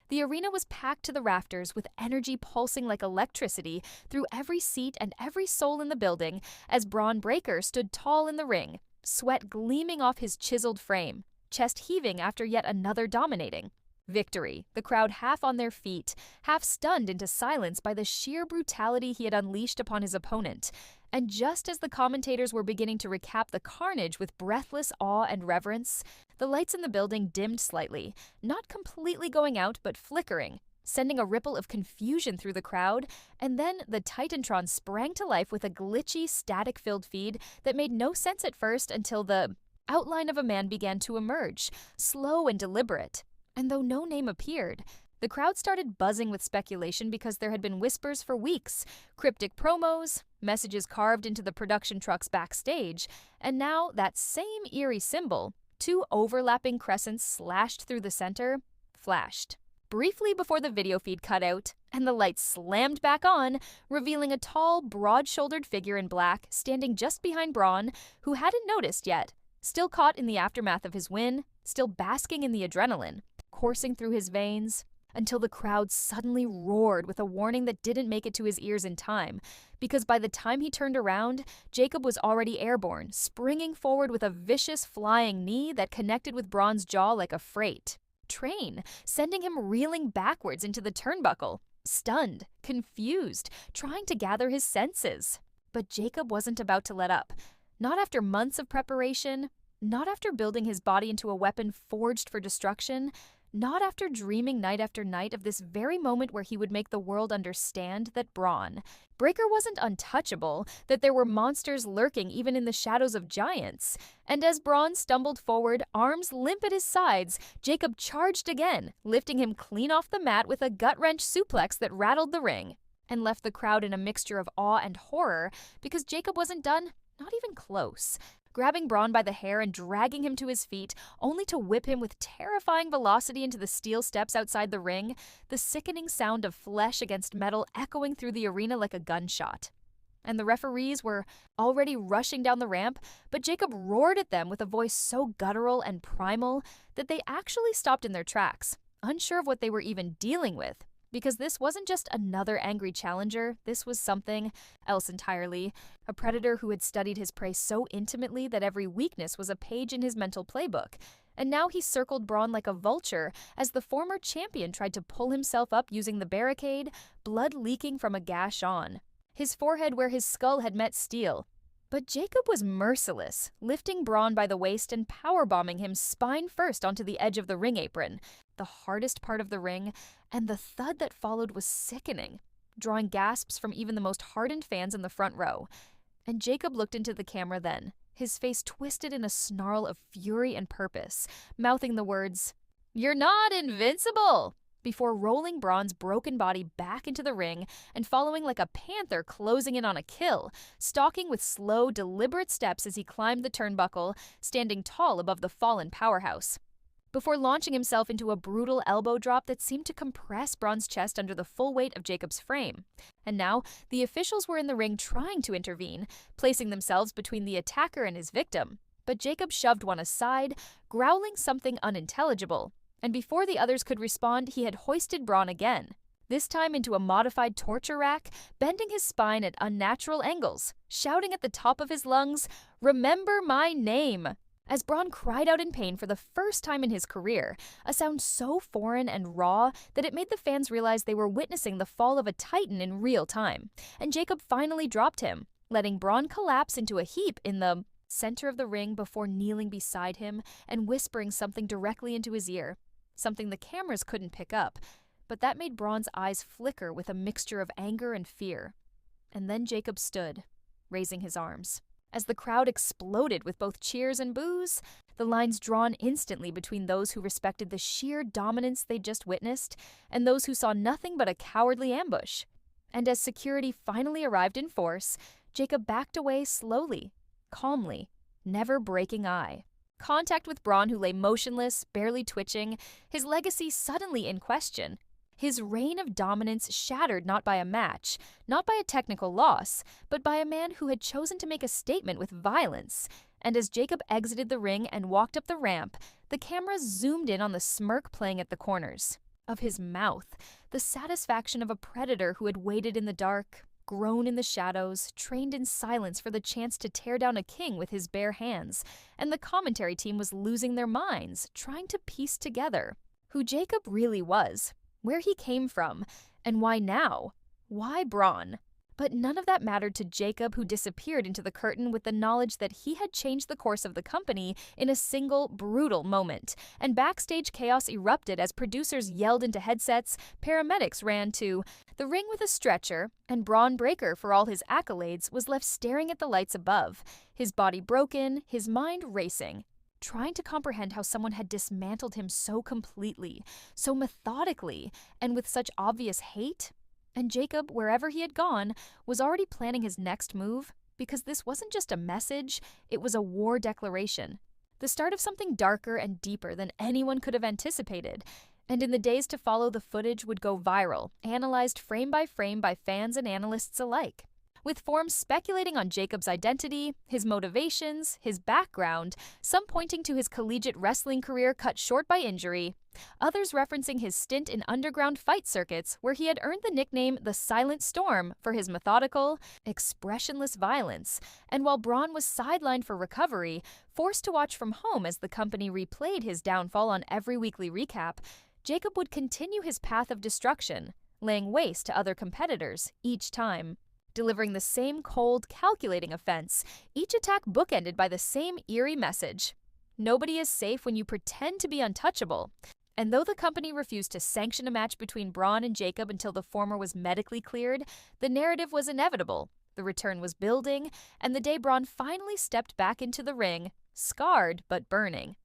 The arena was packed to the rafters with energy pulsing like electricity through every seat and every soul in the building as Braun Breaker stood tall in the ring, sweat gleaming off his chiseled frame, chest heaving after yet another dominating victory, the crowd half on their feet, half stunned into silence by the sheer brutality he had unleashed upon his opponent. And just as the commentators were beginning to recap the carnage with breathless awe and reverence, the lights in the building dimmed slightly, not completely going out but flickering, sending a ripple of confusion through the crowd, and then the Titantron sprang to life with a glitchy, static-filled feed that made no sense at first until the outline of a man began to emerge, slow and deliberate. And though no name appeared, the crowd started buzzing with speculation because there had been whispers for weeks, cryptic promos, messages carved into the production trucks backstage, and now that same eerie symbol, two overlapping crescents slashed through the center, flashed. Briefly before the video feed cut out, and the lights slammed back on, revealing a tall, broad-shouldered figure in black standing just behind Braun, who hadn't noticed yet, still caught in the aftermath of his win, still basking in the adrenaline coursing through his veins, until the crowd suddenly roared with a warning that didn't make it to his ears in time, because by the time he turned around, Jacob was already airborne, springing forward with a vicious flying knee that connected with Braun's jaw like a freight train, sending him reeling backwards into the turnbuckle, stunned, confused, trying to gather his senses. But Jacob wasn't about to let up. Not after months of preparation, not after building his body into a weapon forged for destruction, not after dreaming night after night of this very moment where he would make the world understand that Braun Breaker wasn't untouchable, that there were monsters lurking even in the shadows of giants. And as Braun stumbled forward, arms limp at his sides, Jacob charged again, lifting him clean off the mat with a gut-wrench suplex that rattled the ring, and left the crowd in a mixture of awe and horror because Jacob wasn't done, not even close. Grabbing Braun by the hair and dragging him to his feet, only to whip him with terrifying velocity into the steel steps outside the ring, the sickening sound of flesh against metal echoing through the arena like a gunshot. And the referees were already rushing down the ramp, but Jacob roared at them with a voice so guttural and primal that they actually stopped in their tracks, unsure of what they were even dealing with. Because this wasn't just another angry challenger, this was something else entirely. A predator who had studied his prey so intimately that every weakness was a page in his mental playbook. And now he circled Braun like a vulture as the former champion tried to pull himself up using the barricade, blood leaking from a gash on his forehead where his skull had met steel. But Jacob was merciless, lifting Braun by the waist and powerbombing him spine first onto the edge of the ring apron, the hardest part of the ring, and the thud that followed was sickening, drawing gasps from even the most hardened fans in the front row. And Jacob looked into the camera then, his face twisted in a snarl of fury and purpose, mouthing the words, "You're not invincible!" before rolling Braun's broken body back into the ring and following like a panther closing in on a kill, stalking with slow, deliberate steps as he climbed the turnbuckle, standing tall above the fallen powerhouse, before launching himself into a brutal elbow drop that seemed to compress Braun's chest under the full weight of Jacob's frame. And now, the officials were in the ring trying to intervene, placing themselves between the attacker and his victim. But Jacob shoved one aside, growling something unintelligible. And before the others could respond, he had hoisted Braun again, this time into a modified torture rack, bending his spine at unnatural angles, shouting at the top of his lungs, "Remember my name!" as Braun cried out in pain for the first time in his career, a sound so foreign and raw that it made the fans realize they were witnessing the fall of a titan in real time. And Jacob finally dropped him, letting Braun collapse into a heap in the center of the ring before kneeling beside him and whispering something directly into his ear. Something the cameras couldn't pick up, but that made Braun's eyes flicker with a mixture of anger and fear. And then Jacob stood, raising his arms. As the crowd exploded with both cheers and boos, the lines drawn instantly between those who respected the sheer dominance they'd just witnessed and those who saw nothing but a cowardly ambush. And as security finally arrived in force, Jacob backed away slowly, calmly, never breaking eye. Contact with Braun, who lay motionless, barely twitching, his legacy suddenly in question. His reign of dominance shattered not by a match, not by a technical loss, but by a man who had chosen to make a statement with violence. And as Jacob exited the ring and walked up the ramp, the cameras zoomed in on the smirk playing at the corners. of his mouth, the satisfaction of a predator who had waited in the dark, grown in the shadows, trained in silence for the chance to tear down a king with his bare hands, and the commentary team was losing their minds, trying to piece together who Jacob really was, where he came from, and why now? Why Braun? But none of that mattered to Jacob, who disappeared into the curtain with the knowledge that he had changed the course of the company in a single, brutal moment, and backstage chaos erupted as producers yelled into headsets, paramedics ran to the ring with a stretcher, and Braun Breaker, for all his accolades, was left staring at the lights above, his body broken, his mind racing, trying to comprehend how someone had dismantled him so completely, so methodically, and with such obvious hate. And Jacob, wherever he had gone, was already planning his next move, because this wasn't just a message, it was a war declaration. The start of something darker and deeper than anyone could have anticipated. And in the days to follow, the footage would go viral, analyzed frame by fans and analysts alike, with forums speculating on Jacob's identity, his motivations, his background, some pointing to his collegiate wrestling career cut short by injury, others referencing his stint in underground fight circuits where he had earned the nickname the Silent Storm for his methodical, expressionless violence, and while Braun was sidelined for recovery, forced to watch from home as the company replayed his downfall on every weekly recap, Jacob would continue his path of destruction, laying waste to other competitors each time, delivering the same cold, calculating offense, each attack bookended by the same eerie message. Nobody is safe when you pretend to be untouchable. And though the company refused to sanction a match between Braun and Jacob until the former was medically cleared, the narrative was inevitable. The return was building, and the day Braun finally stepped back into the ring, scarred but burning.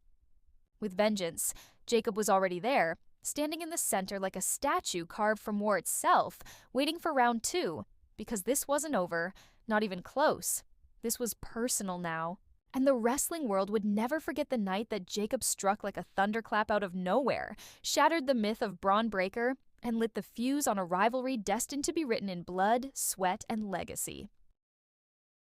With vengeance, Jacob was already there, standing in the center like a statue carved from war itself, waiting for round 2. Because this wasn't over, not even close. This was personal now. And the wrestling world would never forget the night that Jacob struck like a thunderclap out of nowhere, shattered the myth of Braun Breaker, and lit the fuse on a rivalry destined to be written in blood, sweat, and legacy.